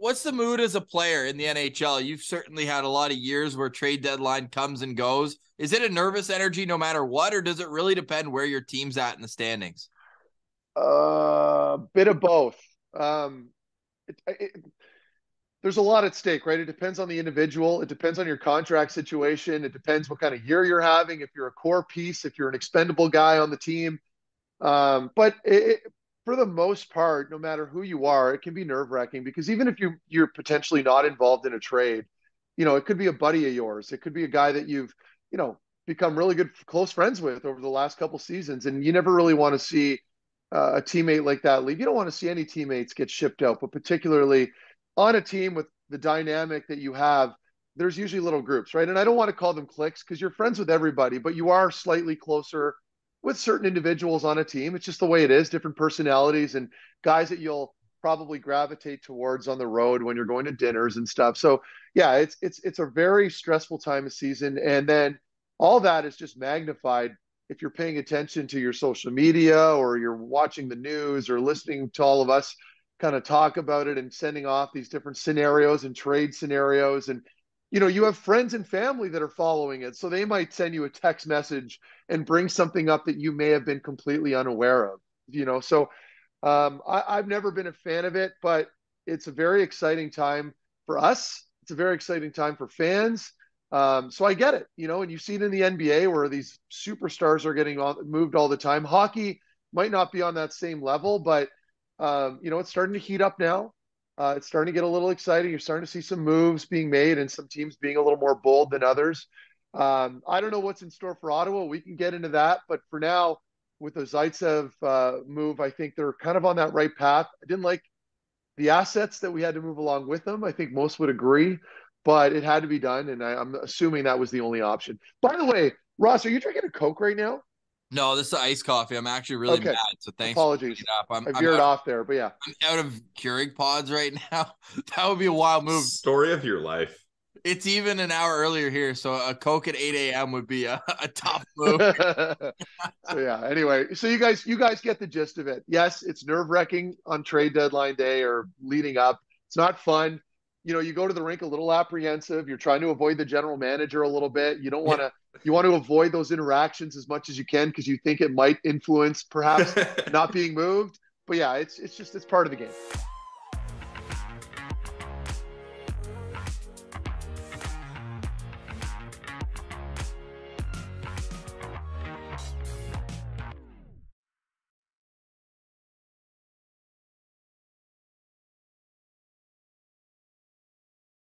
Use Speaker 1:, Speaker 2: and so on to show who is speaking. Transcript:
Speaker 1: what's the mood as a player in the NHL? You've certainly had a lot of years where trade deadline comes and goes. Is it a nervous energy no matter what, or does it really depend where your team's at in the standings?
Speaker 2: Bit of both. It, it, there's a lot at stake, right? It depends on the individual. It depends on your contract situation. It depends what kind of year you're having. If you're a core piece, if you're an expendable guy on the team. But for the most part, no matter who you are, it can be nerve wracking because even if you're potentially not involved in a trade, it could be a buddy of yours. It could be a guy that you've, you know, become really good, close friends with over the last couple seasons. And you never really want to see a teammate like that leave. You don't want to see any teammates get shipped out, but particularly on a team with the dynamic that you have, there's usually little groups, right? And I don't want to call them cliques because you're friends with everybody, but you are slightly closer with certain individuals on a team. It's just the way it is, different personalities and guys that you'll probably gravitate towards on the road when you're going to dinners and stuff. So yeah, it's a very stressful time of season. And then all that is just magnified if you're paying attention to your social media or you're watching the news or listening to all of us kind of talk about it and sending off these different scenarios and trade scenarios. And you have friends and family that are following it. So they might send you a text message and bring something up that you may have been completely unaware of. So I've never been a fan of it, but it's a very exciting time for us. It's a very exciting time for fans. So I get it, and you see it in the NBA where these superstars are getting moved all the time. Hockey might not be on that same level, but it's starting to heat up now. It's starting to get a little exciting. You're starting to see some moves being made and some teams being a little more bold than others. I don't know what's in store for Ottawa. We can get into that. But for now, with the Zaitsev move, I think they're kind of on that right path. I didn't like the assets that we had to move along with them. I think most would agree, but it had to be done. And I'm assuming that was the only option. By the way, Ross, are you drinking a Coke right now?
Speaker 1: No, this is iced coffee. I'm actually really
Speaker 2: Okay.
Speaker 1: mad. So thanks for bringing
Speaker 2: Apologies.
Speaker 1: it up.
Speaker 2: I veered off there, but yeah.
Speaker 1: I'm out of Keurig pods right now. That would be a wild move.
Speaker 3: Story of your life.
Speaker 1: It's even an hour earlier here, so a Coke at 8 a.m. would be a tough move.
Speaker 2: So yeah, anyway, so you guys get the gist of it. Yes, it's nerve-wracking on trade deadline day or leading up. It's not fun. You go to the rink a little apprehensive. You're trying to avoid the general manager a little bit. You don't want to you want to avoid those interactions as much as you can because you think it might influence perhaps not being moved. But yeah, it's part of the game.